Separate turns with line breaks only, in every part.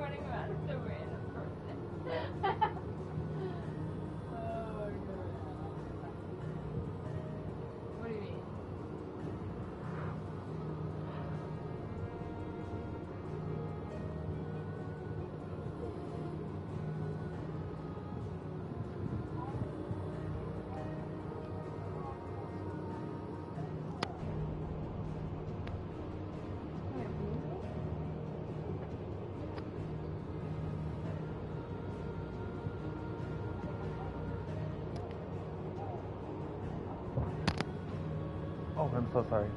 running around as a random person. Oh, God. What do you mean?
Oh, I'm so sorry.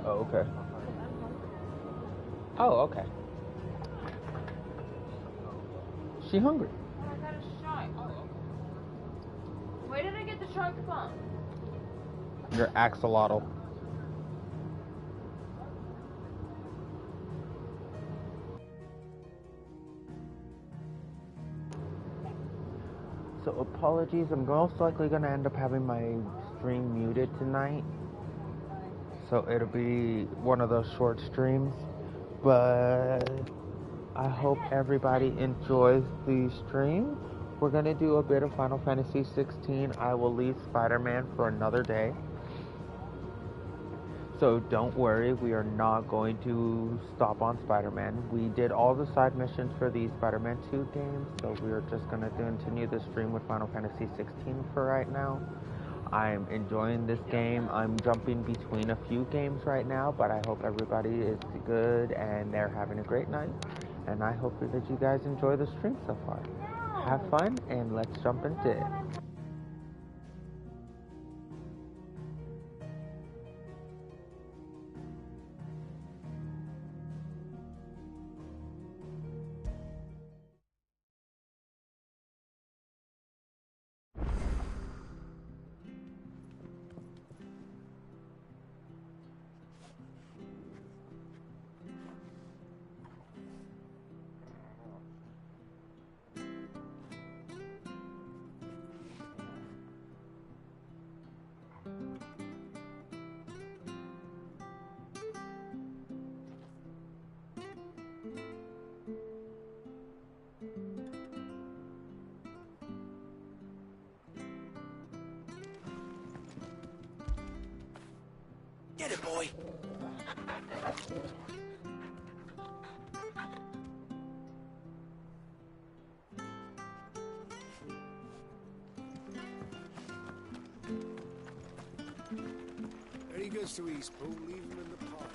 Oh, okay. Oh, okay. She hungry.
Oh, I got a shark. Oh, okay. Where did I get the shark from?
Your axolotl. So apologies, I'm most likely going to end up having my stream muted tonight. So it'll be one of those short streams. But I hope everybody enjoys the stream. We're going to do a bit of Final Fantasy 16. I will leave Spider-Man for another day. So don't worry, we are not going to stop on Spider-Man. We did all the side missions for the Spider-Man 2 games, so we are just going to continue the stream with Final Fantasy 16 for right now. I'm enjoying this game. I'm jumping between a few games right now, but I hope everybody is good and they're having a great night. And I hope that you guys enjoy the stream so far. Have fun, and let's jump into it.
Get it, boy!
There he goes to Eastpool, leave him in the park.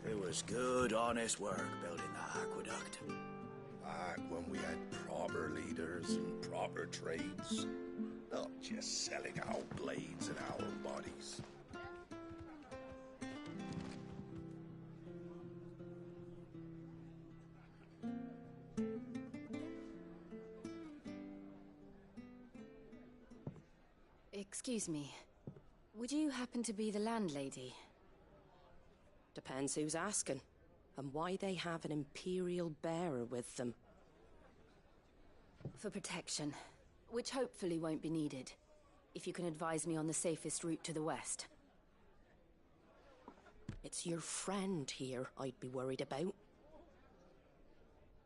It was good, honest work building the aqueduct.
Back when we had proper leaders and proper trades. Not just selling our blades and our bodies.
Excuse me. Would you happen to be the landlady?
Depends who's asking. and why they have an Imperial bearer with them.
For protection, which hopefully won't be needed. If you can advise me on the safest route to the west.
It's your friend here I'd be worried about.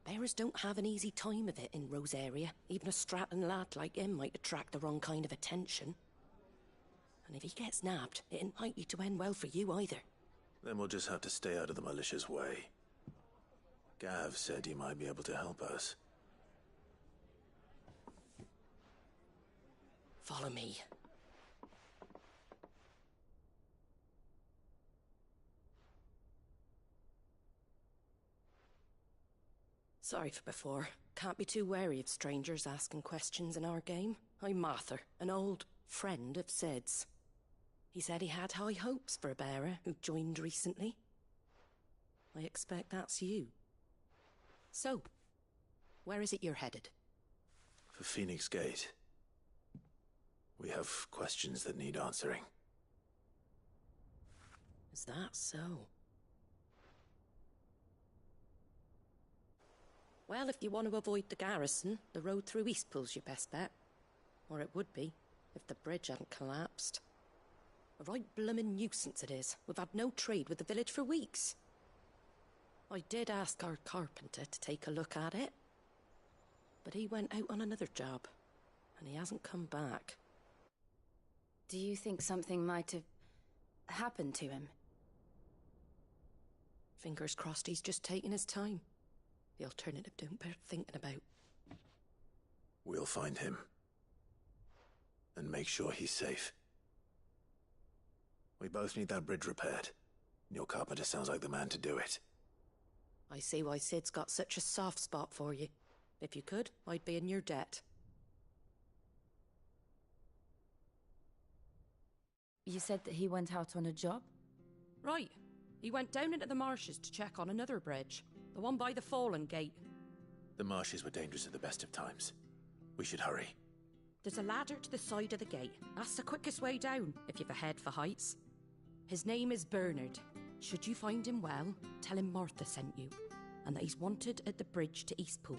Bearers don't have an easy time of it in Rosaria. Even a Stratton lad like him might attract the wrong kind of attention. And if he gets nabbed, it ain't likely to end well for you either.
Then we'll just have to stay out of the militia's way. Gav said he might be able to help us.
Follow me. Sorry for before. Can't be too wary of strangers asking questions in our game. I'm Martha, an old friend of Sid's. He said he had high hopes for a bearer who joined recently. I expect that's you. So, where is it you're headed?
For Phoenix Gate. We have questions that need answering.
Is that so? Well, if you want to avoid the garrison, the road through Eastpool's your best bet. Or it would be, if the bridge hadn't collapsed. A right bloomin' nuisance it is. We've had no trade with the village for weeks. I did ask our carpenter to take a look at it. But he went out on another job, and he hasn't come back.
Do you think something might have happened to him?
Fingers crossed he's just taking his time. The alternative don't bear thinking about.
We'll find him. And make sure he's safe. We both need that bridge repaired. Your carpenter sounds like the man to do it.
I see why Sid's got such a soft spot for you. If you could, I'd be in your debt.
You said that he went out on a job?
Right. He went down into the marshes to check on another bridge. The one by the Fallen Gate.
The marshes were dangerous at the best of times. We should hurry.
There's a ladder to the side of the gate. That's the quickest way down, if you've a head for heights. His name is Bernard. Should you find him well, tell him Martha sent you, and that he's wanted at the bridge to Eastpool.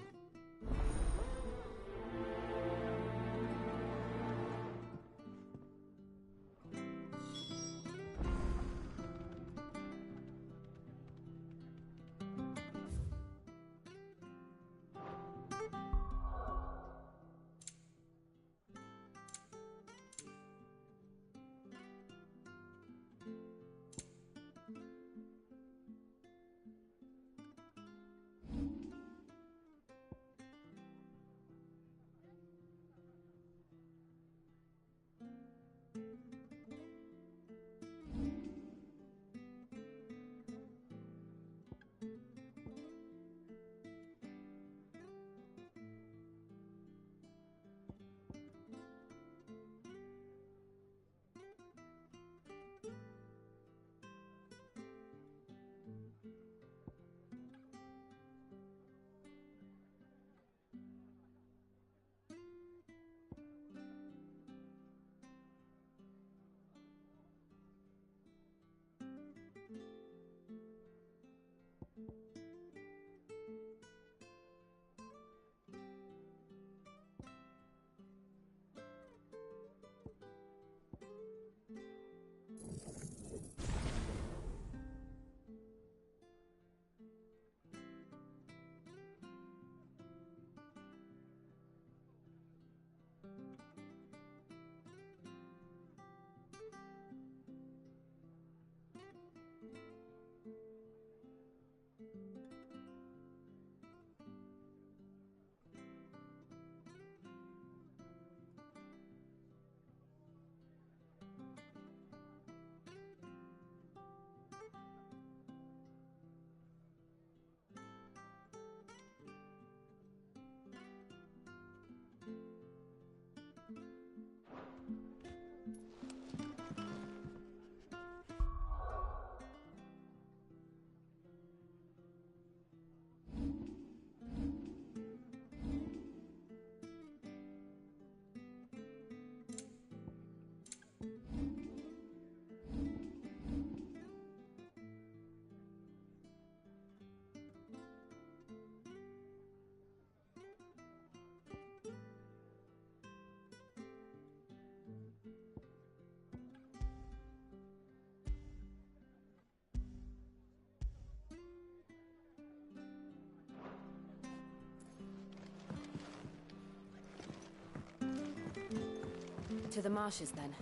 To the marshes, then.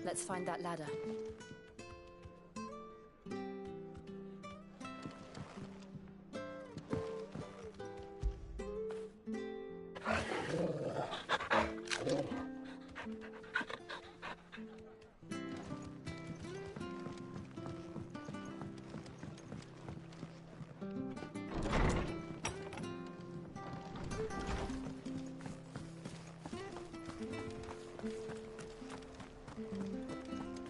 Let's find that ladder.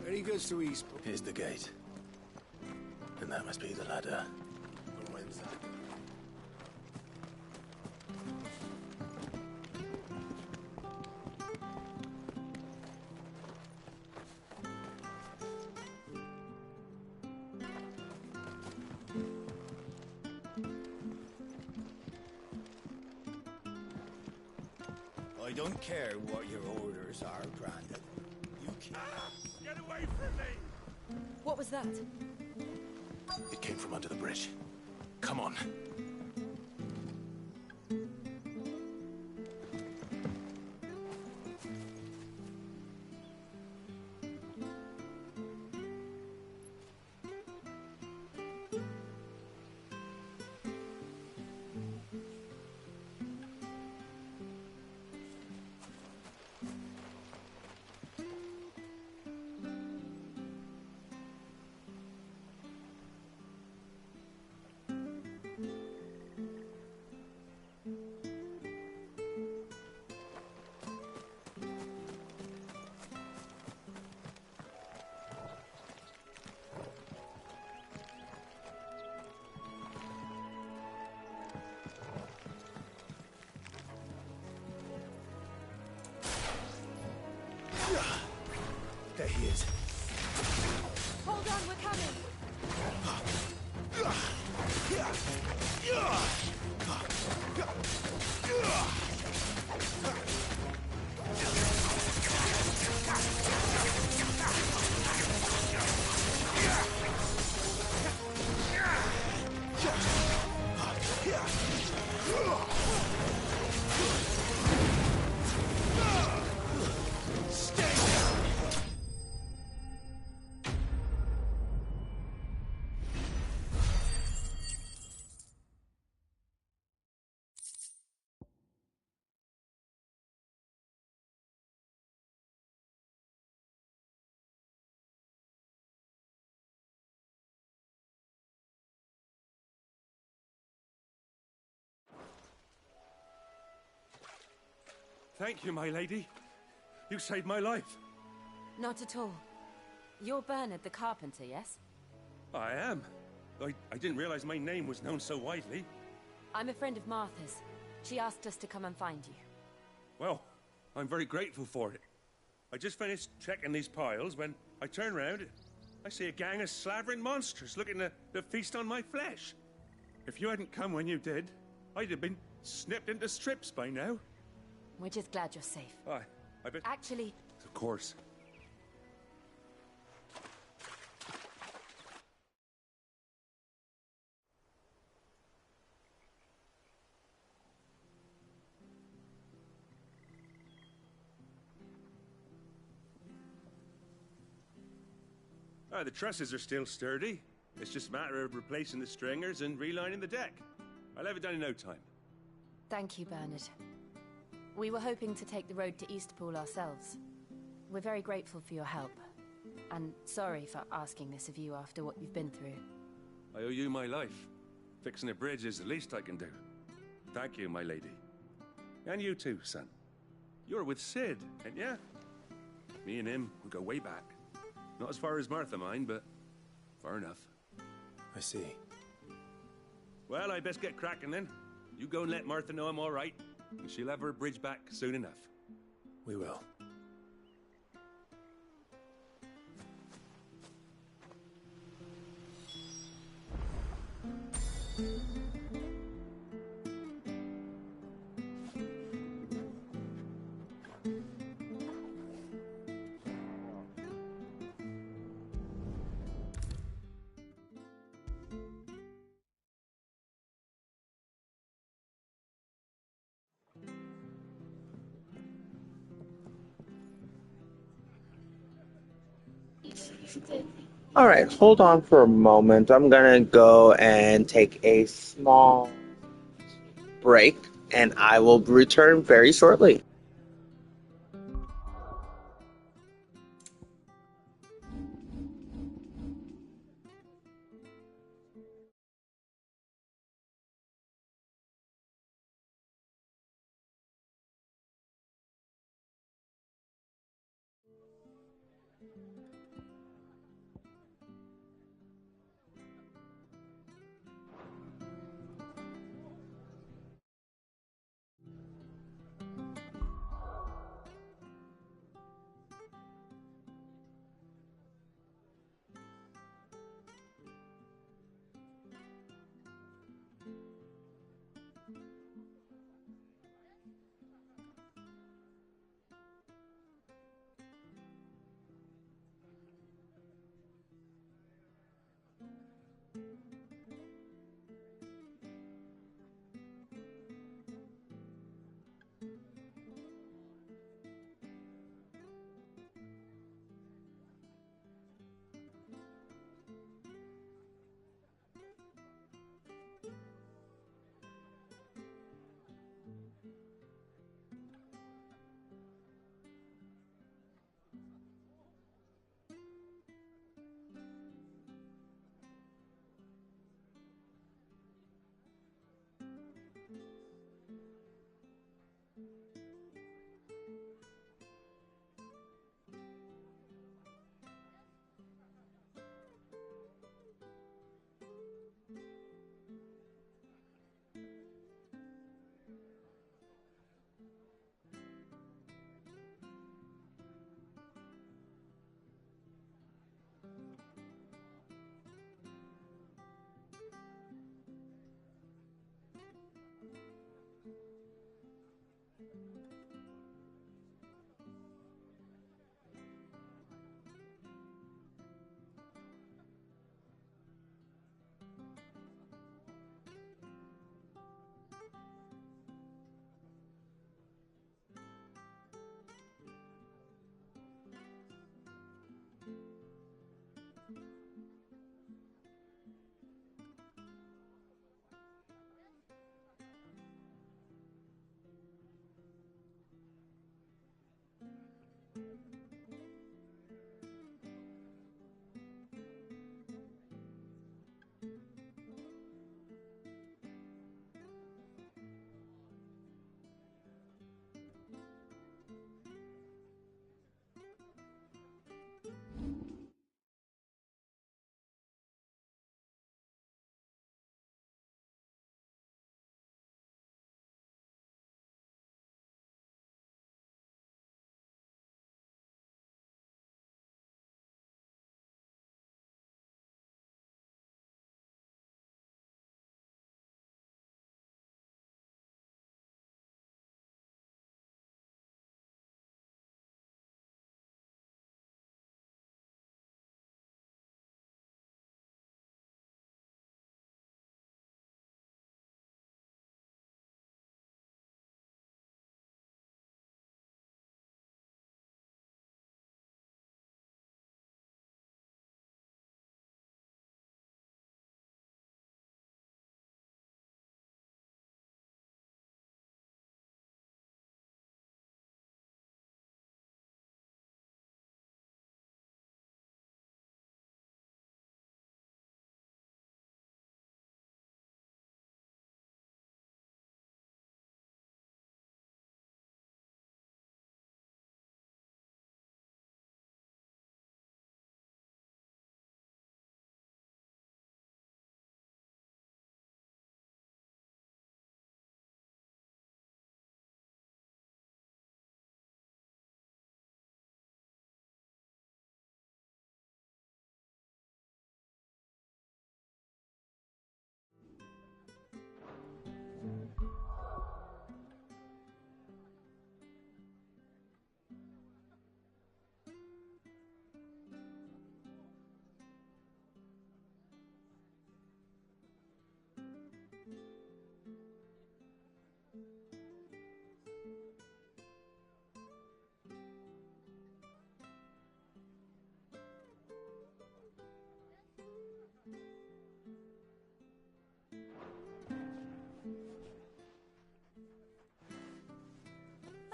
Where he goes to Eastpool?
Here's the gate. And that must be the ladder.
And when's that? I don't care what your orders are, Grandad. You can't. Get away from me!
What was that?
It came from under the bridge. Come on. There he is.
Hold on, we're coming!
Thank you, my lady. You saved my life.
Not at all. You're Bernard the carpenter, yes?
I am. I didn't realize my name was known so widely.
I'm a friend of Martha's. She asked us to come and find you.
Well, I'm very grateful for it. I just finished checking these piles when I turn around. I see a gang of slavering monsters looking to feast on my flesh. If you hadn't come when you did, I'd have been snipped into strips by now.
We're just glad you're safe.
I bet...
Actually,
Of course. The trusses are still sturdy. It's just a matter of replacing the stringers and relining the deck. I'll have it done in no time.
thank you, Bernard. We were hoping to take the road to Eastpool ourselves. We're very grateful for your help. And sorry for asking this of you after what you've been through.
I owe you my life. Fixing a bridge is the least I can do. Thank you, my lady. And you too, son. You're with Sid, ain't ya? Me and him, we go way back. Not as far as Martha, mind, but far enough.
I see.
Well, I best get cracking then. You go and let Martha know I'm all right, and she'll have her bridge back soon enough.
We will.
All right, hold on for a moment. I'm gonna go and take a small break, and I will return very shortly.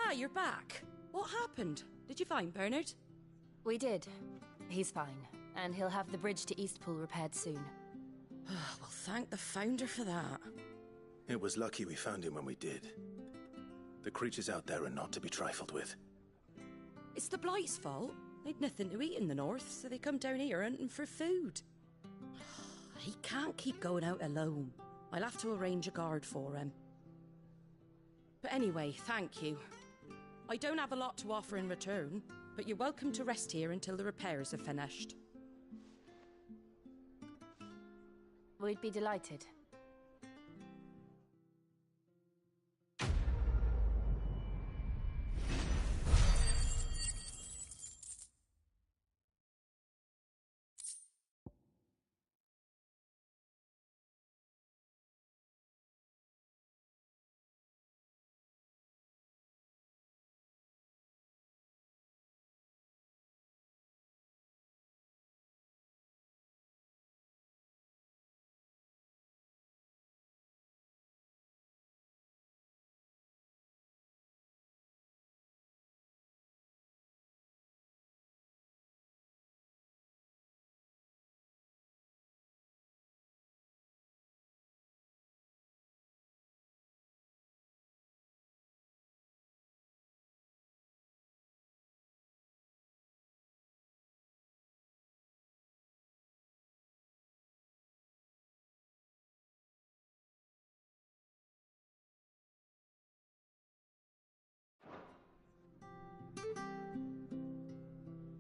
Ah, you're back. What happened? Did you find Bernard?
We did. He's fine, and he'll have the bridge to Eastpool repaired soon.
Well, thank the Founder for that.
It was lucky we found him when we did. The creatures out there are not to be trifled with.
It's the Blight's fault. They'd nothing to eat in the north, so they come down here hunting for food. He can't keep going out alone. I'll have to arrange a guard for him. But anyway, thank you. I don't have a lot to offer in return, but you're welcome to rest here until the repairs are finished.
We'd be delighted.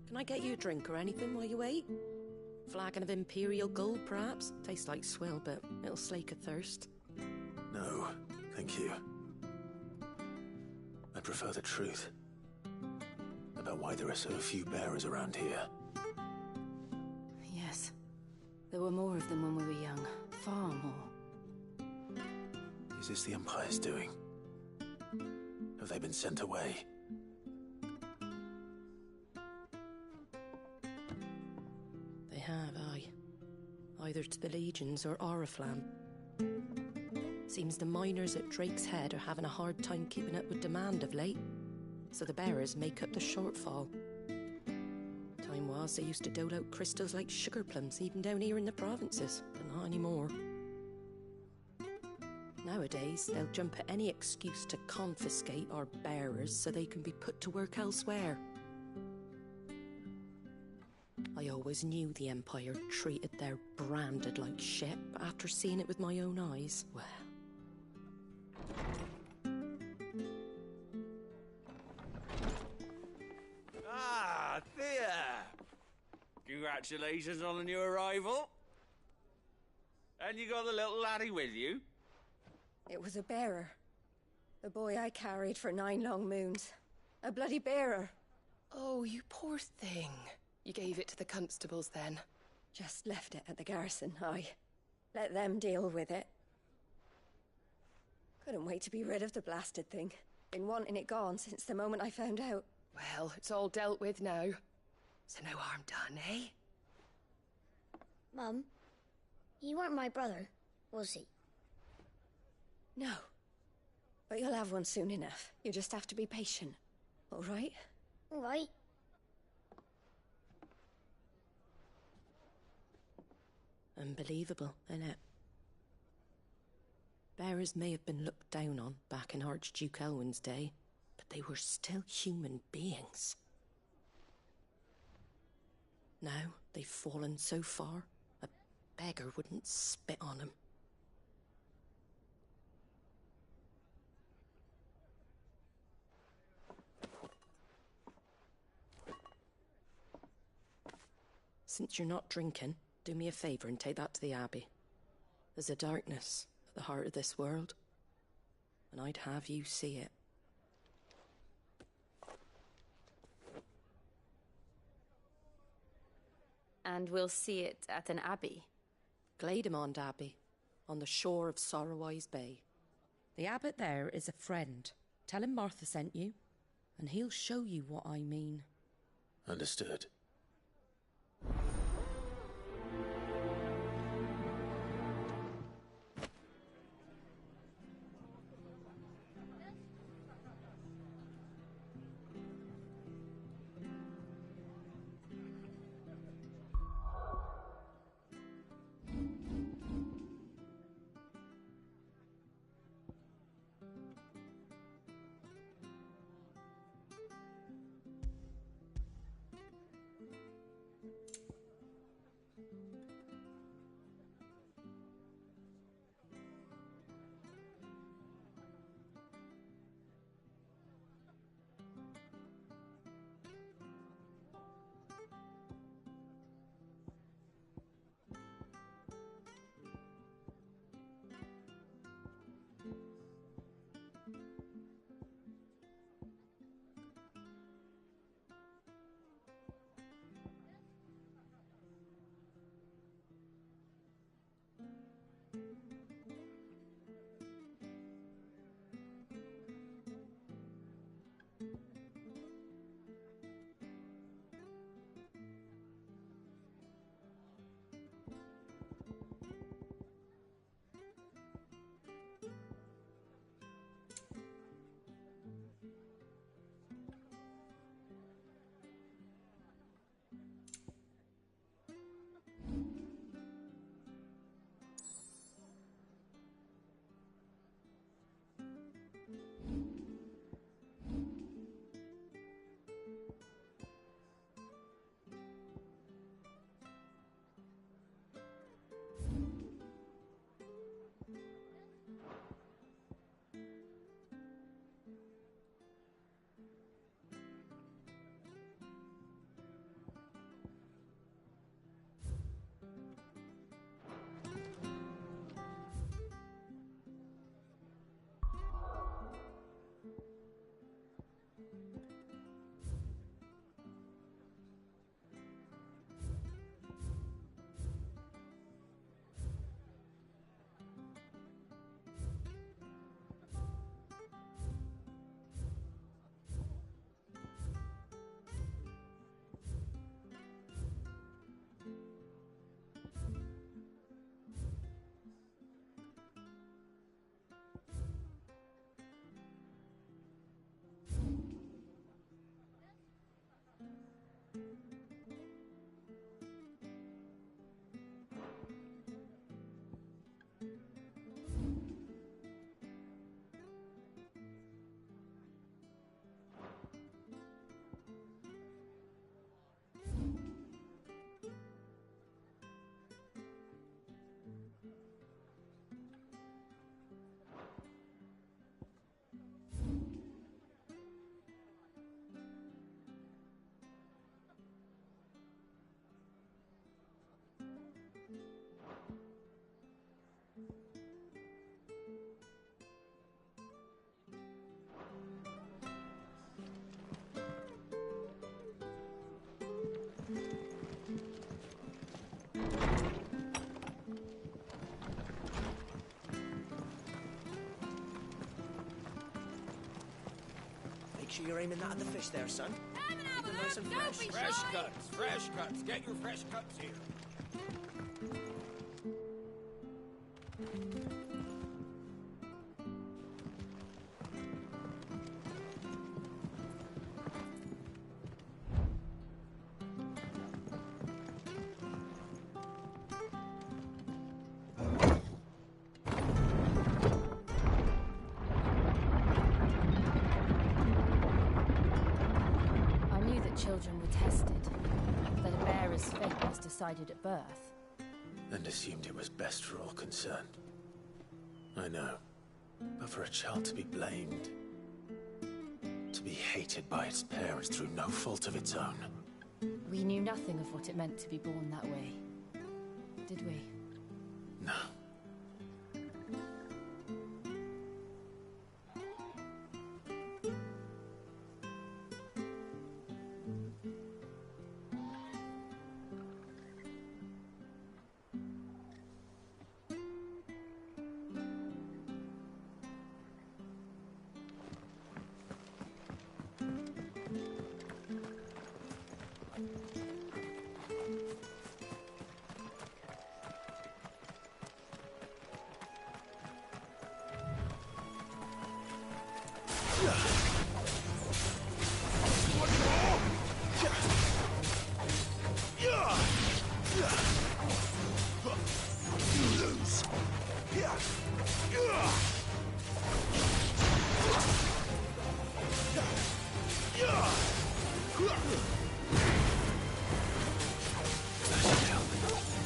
Can I get you a drink or anything while you wait? Flagon of Imperial Gold, perhaps? Tastes like swill, but it'll slake a thirst.
No, thank you. I prefer the truth. About why there are so few bearers around here.
Yes. There were more of them when we were young. Far more.
Is this the Empire's doing? Have they been sent away?
They have, aye. Either to the Legions or Oriflamme. Seems the miners at Drake's Head are having a hard time keeping up with demand of late, so the bearers make up the shortfall. Time was they used to dole out crystals like sugar plums even down here in the provinces, but not anymore. Nowadays, they'll jump at any excuse to confiscate our bearers so they can be put to work elsewhere. I always knew the Empire treated their branded like shit, but after seeing it with my own eyes, well...
Ah, Thea! Congratulations on the new arrival. And you got the little laddie with you?
It was a bearer. The boy I carried for 9 long moons. A bloody bearer.
Oh, you poor thing. You gave it to the constables then?
Just left it at the garrison, aye. Let them deal with it. Couldn't wait to be rid of the blasted thing. Been wanting it gone since the moment I found out.
Well, it's all dealt with now. So no harm done, eh?
Mum, he weren't my brother, was he?
No. But you'll have one soon enough. You just have to be patient. All right?
All right.
Unbelievable, innit? Bearers may have been looked down on back in Archduke Elwin's day, but they were still human beings. Now they've fallen so far, a beggar wouldn't spit on them. Since you're not drinking, do me a favour and take that to the Abbey. There's a darkness at the heart of this world, and I'd have you see it.
And we'll see it at an abbey?
Glademond Abbey, on the shore of Sorrowwise Bay. The abbot there is a friend. Tell him Martha sent you, and he'll show you what I mean.
Understood.
Make sure you're aiming that at the fish there, son. Keep them nice and fresh.
Fresh cuts. Get your fresh cuts here.
I knew that children were tested, that a bearer's fate was decided at birth.
And assumed it was best for all concerned. I know. But for a child to be blamed, to be hated by its parents through no fault of its own.
We knew nothing of what it meant to be born that way, did we?
No.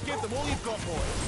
Give them all you've got, boys.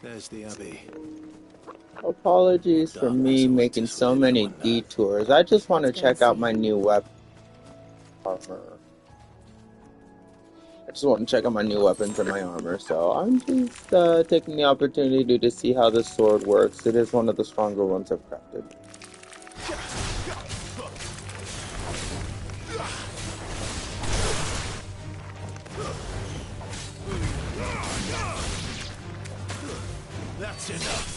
There's the Abbey.
Apologies for me making so many detours. I just want to check out my new weapon armor. I just want to check out my new weapons and my armor, so I'm just taking the opportunity to see how this sword works. It is one of the stronger ones I've crafted.
That's enough.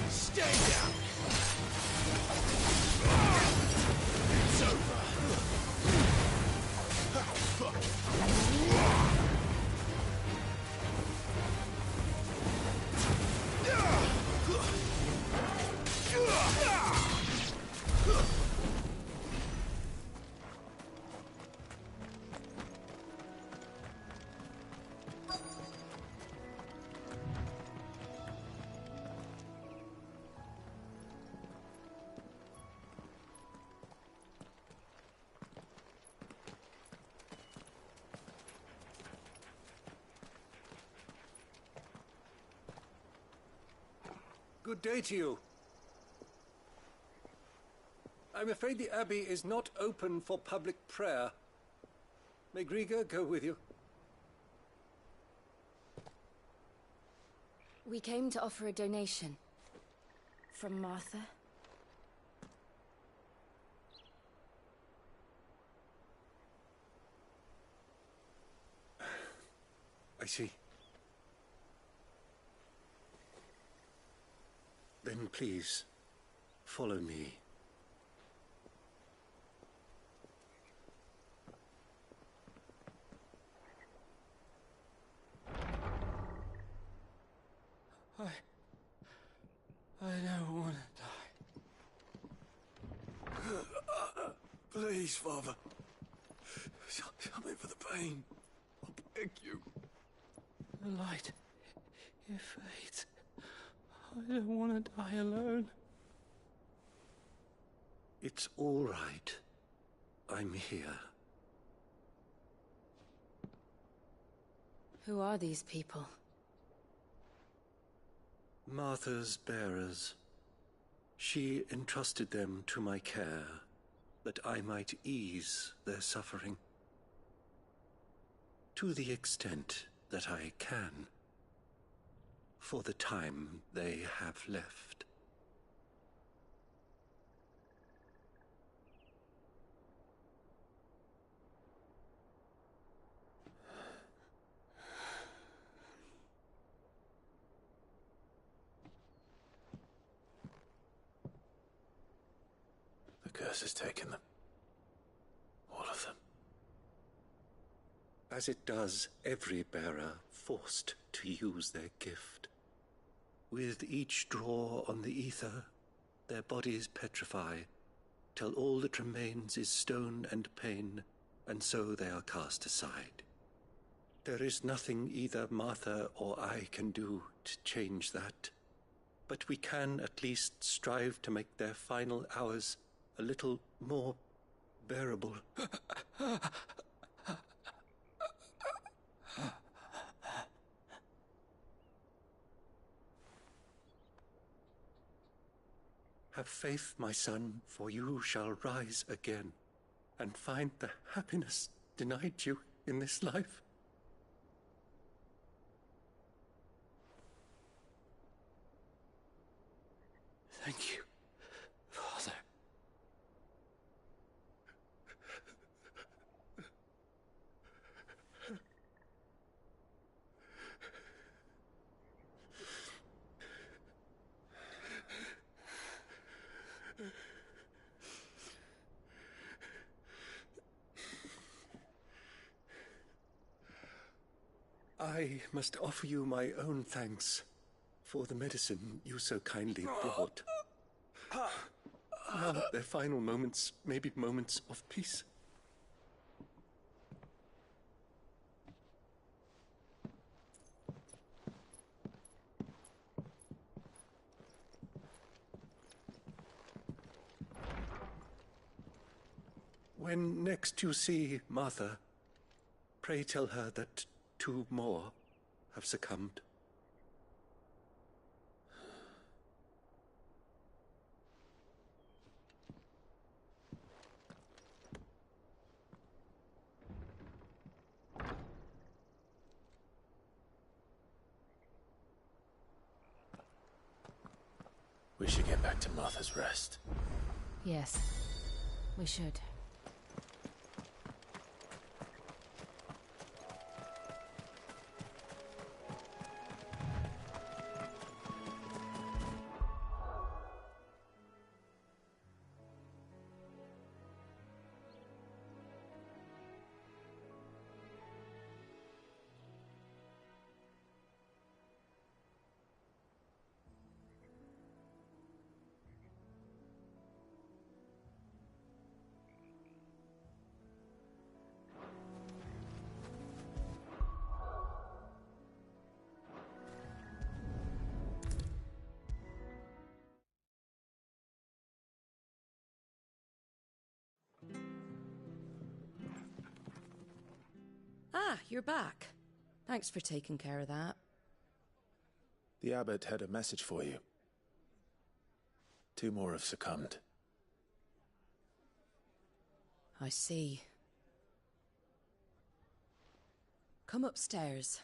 Stay down! It's over!
Good day to you. I'm afraid the Abbey is not open for public prayer. May Griga go with you?
We came to offer a donation. From Martha.
I see. Then please, follow me. I don't want to die.
Please, Father. Something for the pain. I beg you.
The light, it fades.
I don't want to die alone.
It's all right. I'm here.
Who are these people?
Martha's bearers. She entrusted them to my care, that I might ease their suffering. To the extent that I can. For the time they have left.
The curse has taken them. All of them.
As it does every bearer forced to use their gift. With each draw on the ether, their bodies petrify, till all that remains is stone and pain, and so they are cast aside. There is nothing either Martha or I can do to change that, but we can at least strive to make their final hours a little more bearable. Have faith, my son, for you shall rise again, and find the happiness denied you in this life.
Thank you, Father.
I must offer you my own thanks for the medicine you so kindly brought. Now their final moments may be moments of peace. When next you see Martha, pray tell her that 2 more have succumbed.
We should get back to Martha's Rest.
Yes, we should.
Ah, you're back. Thanks for taking care of that.
The abbot had a message for you. 2 more have succumbed.
I see. Come upstairs.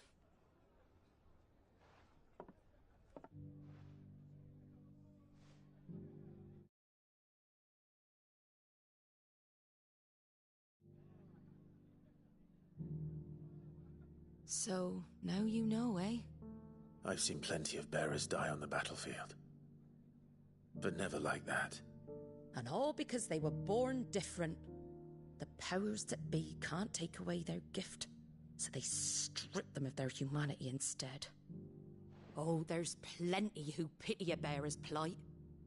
So, now you know, eh?
I've seen plenty of bearers die on the battlefield. But never like that.
And all because they were born different. The powers that be can't take away their gift, so they strip them of their humanity instead. Oh, there's plenty who pity a bearer's plight.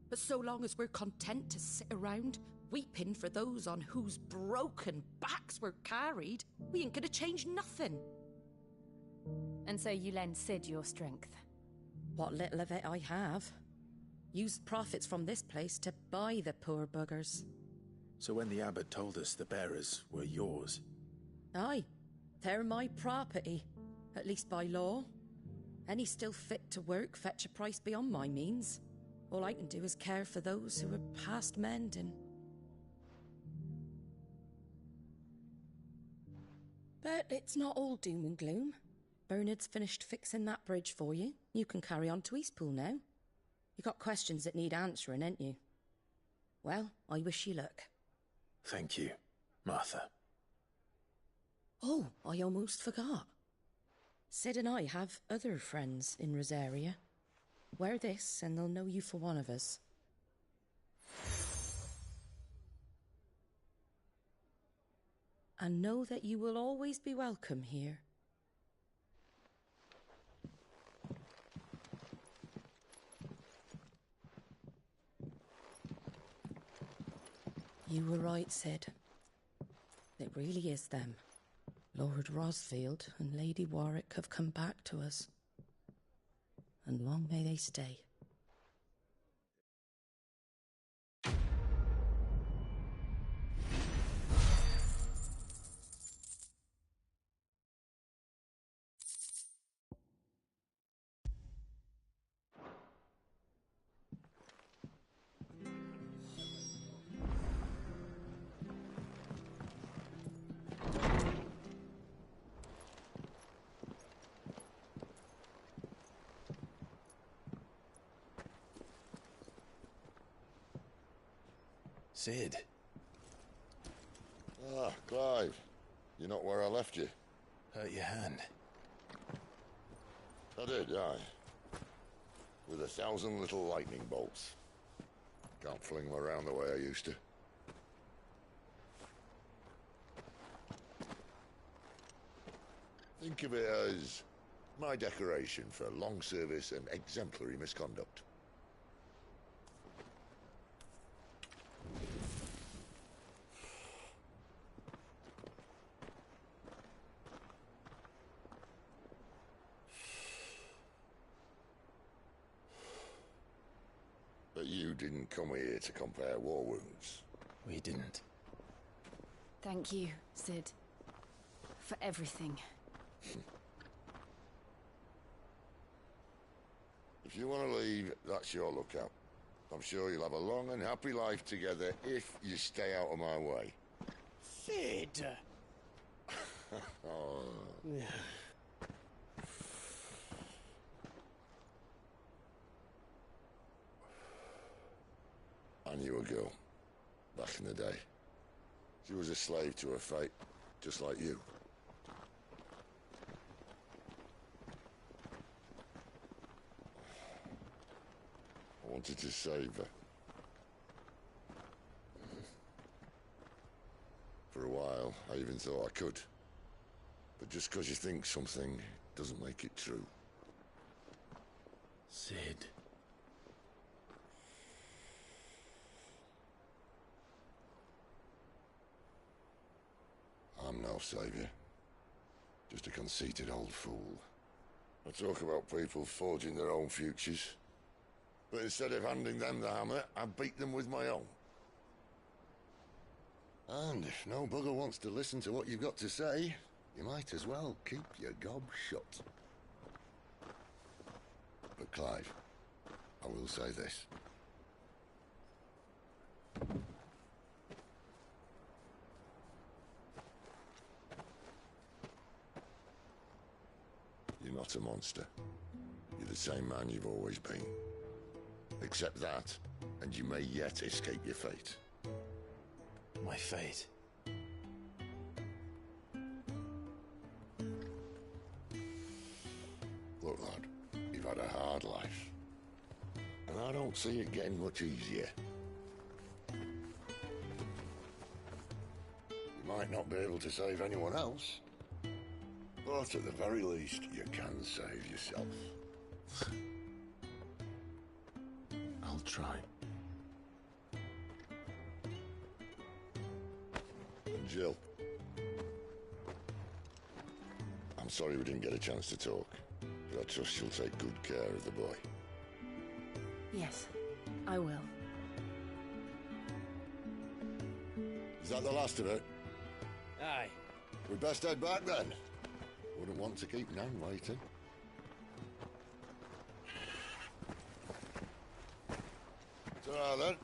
But so long as we're content to sit around, weeping for those on whose broken backs we're carried, we ain't gonna change nothing.
And so you lend Cid your strength?
What little of it I have. Used profits from this place to buy the poor buggers.
So when the abbot told us the bearers were yours...
Aye, they're my property, at least by law. Any still fit to work fetch a price beyond my means. All I can do is care for those who are past mending. But it's not all doom and gloom. Bernard's finished fixing that bridge for you. You can carry on to Eastpool now. You got questions that need answering, ain't you? Well, I wish you luck.
Thank you, Martha.
Oh, I almost forgot. Sid and I have other friends in Rosaria. Wear this and they'll know you for one of us. And know that you will always be welcome here. You were right, Sid. It really is them. Lord Rosfield and Lady Warwick have come back to us. And long may they stay.
Sid.
Ah, Clive. You're not where I left you.
Hurt your hand.
I did, aye. With 1,000 little lightning bolts. Can't fling them around the way I used to. Think of it as my decoration for long service and exemplary misconduct. But you didn't come here to compare war wounds.
We didn't.
Thank you, Sid. For everything.
If you want to leave, that's your lookout. I'm sure you'll have a long and happy life together if you stay out of my way.
Sid!
Oh. I knew a girl, back in the day. She was a slave to her fate, just like you. I wanted to save her. For a while, I even thought I could. But just because you think something doesn't make it true.
Sid.
I'm no savior. Just a conceited old fool. I talk about people forging their own futures. But instead of handing them the hammer, I beat them with my own. And if no bugger wants to listen to what you've got to say, you might as well keep your gob shut. But Clive, I will say this. You're not a monster. You're the same man you've always been. Accept that, and you may yet escape your fate.
My fate?
Look, lad, you've had a hard life. And I don't see it getting much easier. You might not be able to save anyone else, but at the very least, you can save yourself.
I'll try.
Jill. I'm sorry we didn't get a chance to talk. I trust you'll take good care of the boy.
Yes, I will.
Is that the last of it?
Aye.
We best head back then. Wouldn't want to keep Nan waiting. Ta-ra then.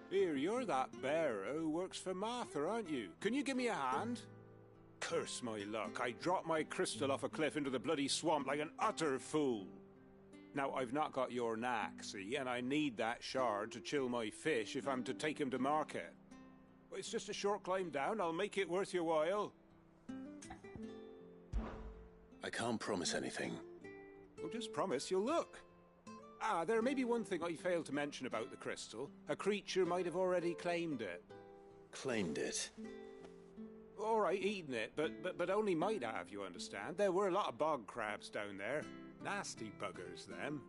Here, you're that bearer who works for Martha, aren't you? Can you give me a hand? Curse my luck, I dropped my crystal off a cliff into the bloody swamp like an utter fool. Now, I've not got your knack, see, and I need that shard to chill my fish if I'm to take him to market. But it's just a short climb down, I'll make it worth your while.
I can't promise anything.
Well, just promise you'll look. Ah, there may be one thing I failed to mention about the crystal. A creature might have already claimed it.
Claimed it?
All right, eaten it, but only might have, you understand. There were a lot of bog crabs down there. Nasty buggers, them.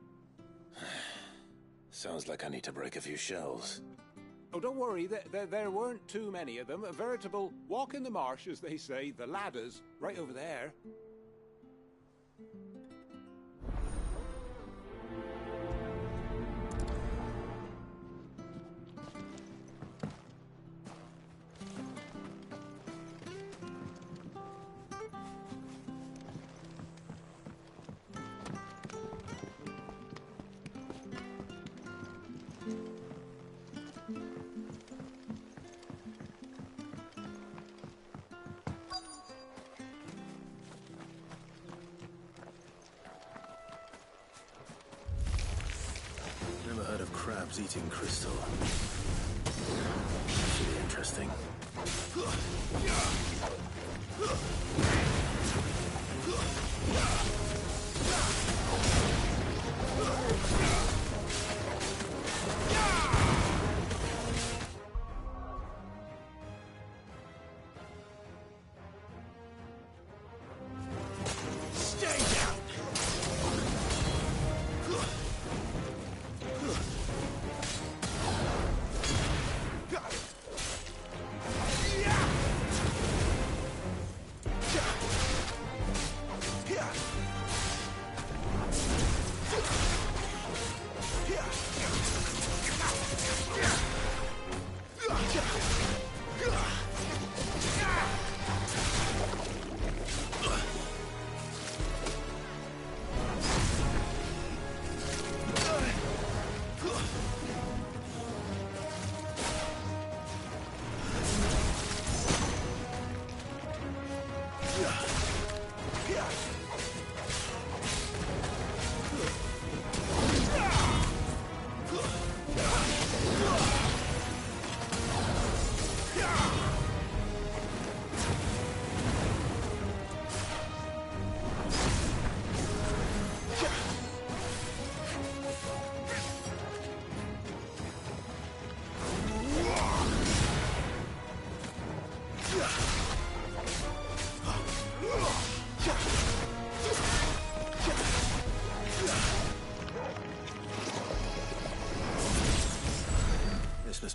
Sounds like I need to break a few shells.
Oh, don't worry, there weren't too many of them. A veritable walk in the marsh, as they say, the ladders, right over there.
Never heard of crabs eating crystal. Should be interesting.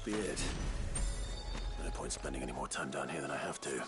be it. No point spending any more time down here than I have to.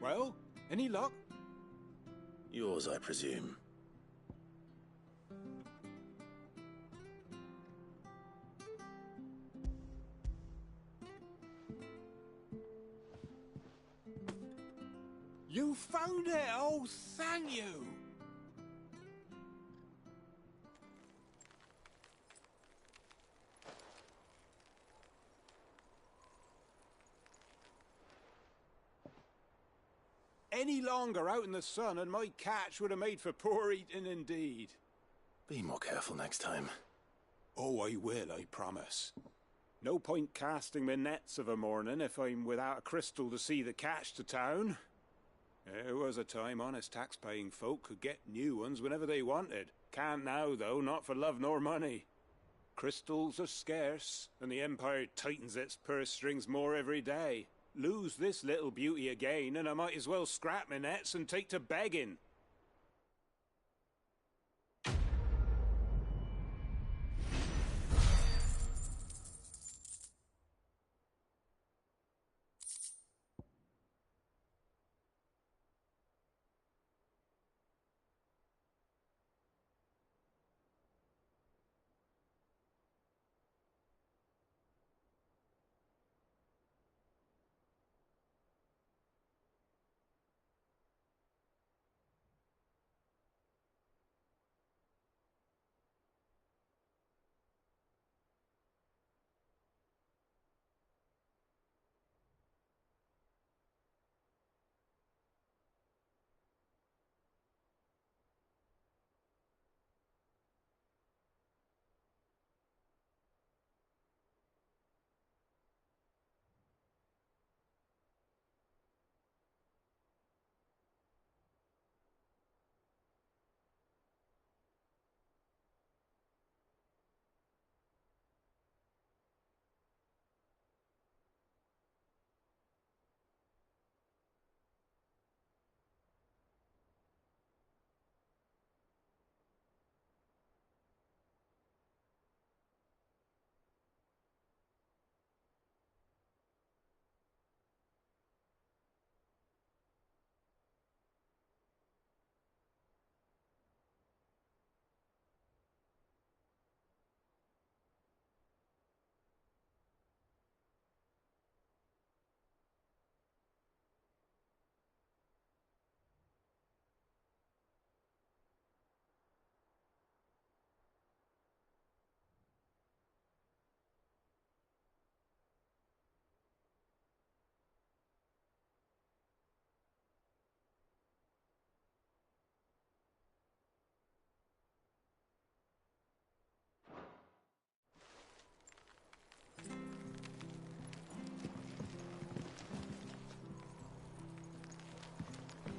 Well, any luck?
Yours, I presume.
You found it! Oh, thank you! Any longer out in the sun and my catch would have made for poor eating indeed.
Be more careful next time.
Oh, I will, I promise. No point casting my nets of a morning if I'm without a crystal to see the catch to town. There was a time honest tax-paying folk could get new ones whenever they wanted. Can't now, though, not for love nor money. Crystals are scarce, and the Empire tightens its purse strings more every day. Lose this little beauty again, and I might as well scrap my nets and take to begging.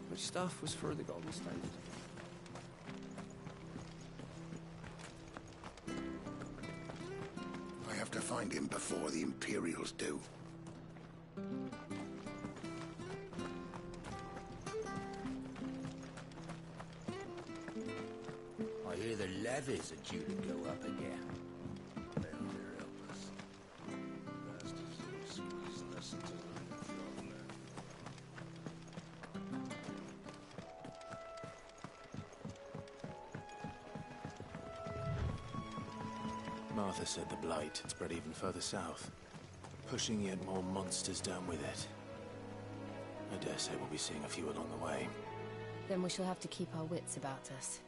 Which stuff was for the Golden State?
I have to find him before the Imperials do.
I hear the levies are due to go up again.
Martha said the Blight had spread even further south, pushing yet more monsters down with it. I dare say we'll be seeing a few along the way.
Then we shall have to keep our wits about us.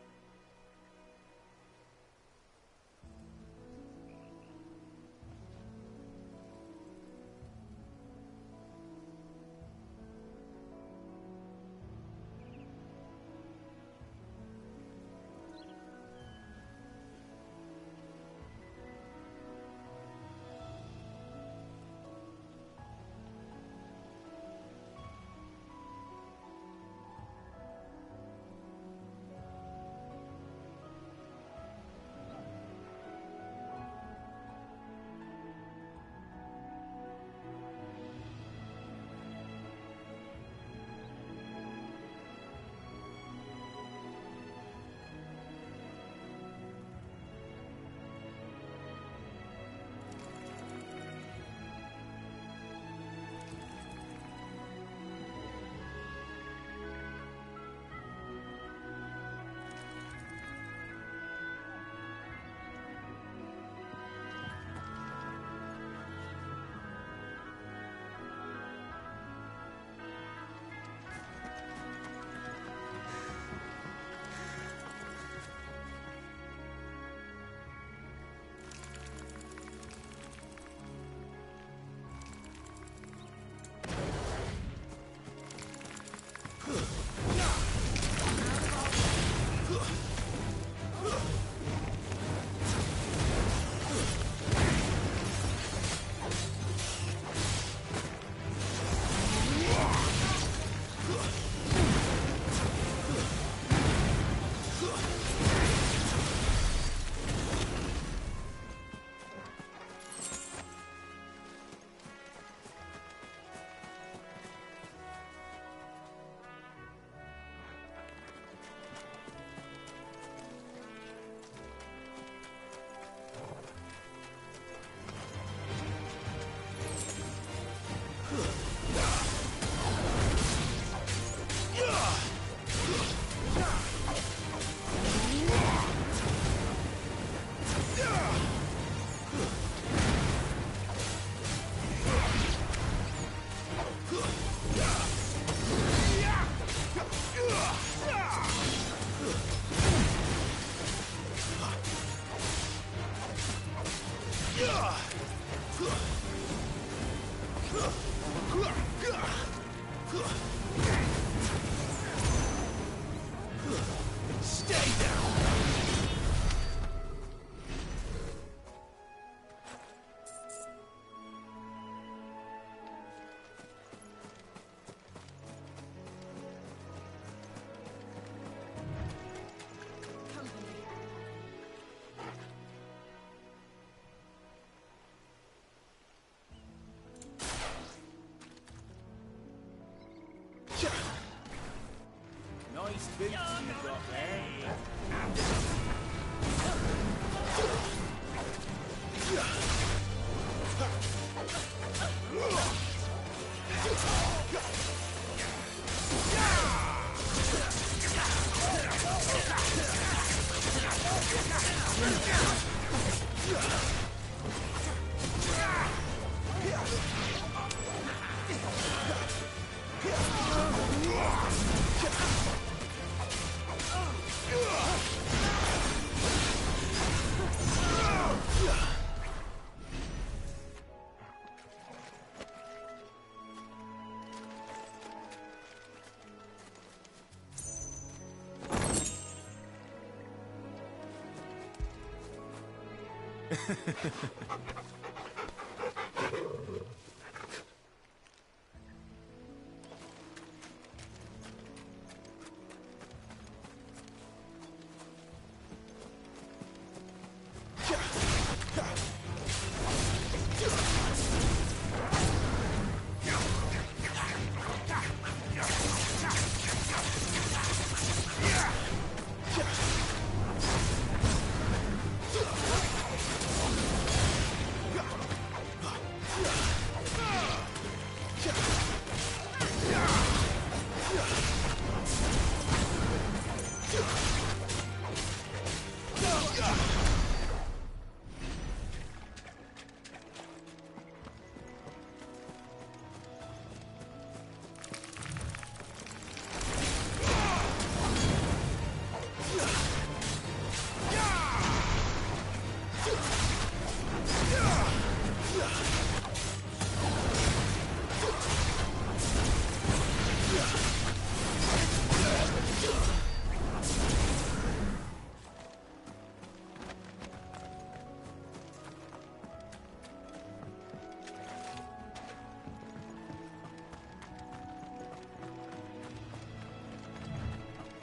Nice boots you got there.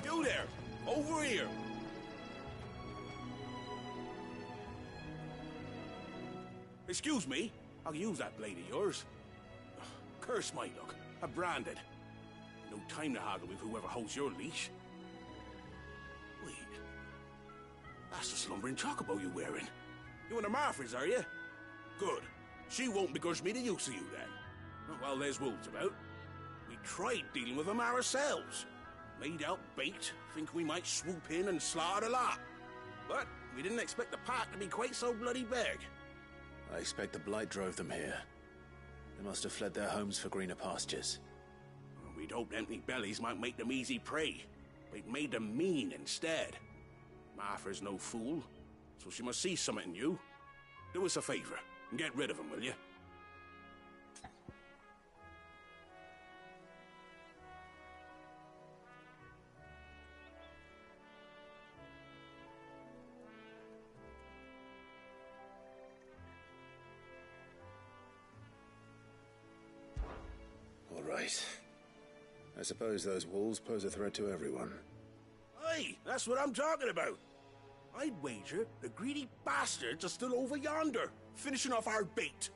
You there! Over here! Excuse me? I'll use that blade of yours. Ugh, curse my luck. I'm branded. No time to haggle with whoever holds your leash. Wait. That's the slumbering chocobo you're wearing. You and the Marfors, are you? Good. She won't begrudge me the use of you, then. Not while there's wolves about. We tried dealing with them ourselves. Laid out bait, think we might swoop in and slaughter the lot. But we didn't expect the pack to be quite so bloody big.
I expect the Blight drove them here. They must have fled their homes for greener pastures.
We'd hoped empty bellies might make them easy prey, but it made them mean instead. Martha's no fool, so she must see something in you. Do us a favor, and get rid of them, will you?
All right. I suppose those wolves pose a threat to everyone.
Aye, that's what I'm talking about. I'd wager the greedy bastards are still over yonder, finishing off our bait.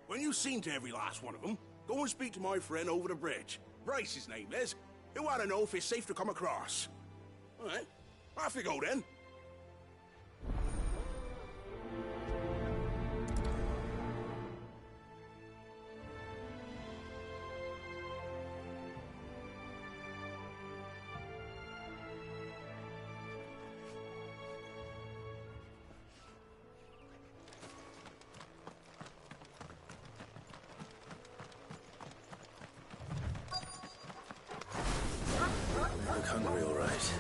When you've seen to every last one of them, go and speak to my friend over the bridge. Bryce, his name is. He'll want to know if it's safe to come across. All right, off you go then.
Look hungry, all right.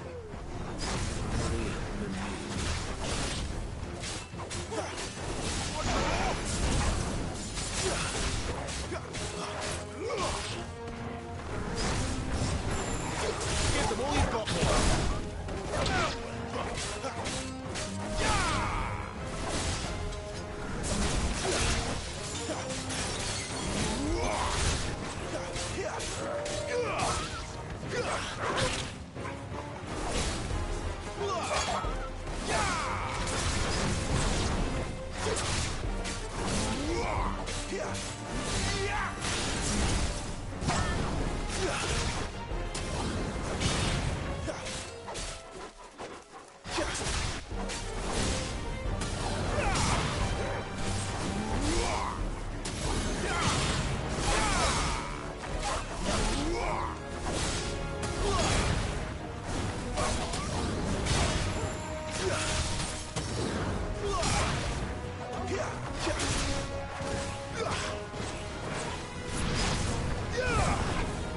Hungry and
Give them all you've got,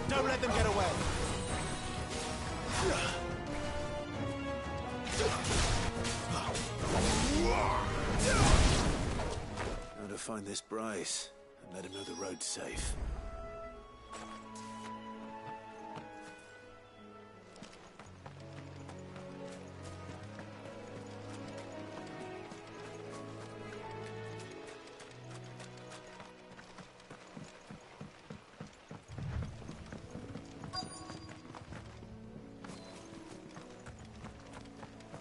don't let them get away.
Now to find this Bryce and let him know the road's safe.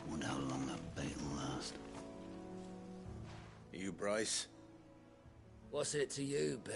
Wonder how long that bait will last.
You, Bryce?
What's it to you, Bear?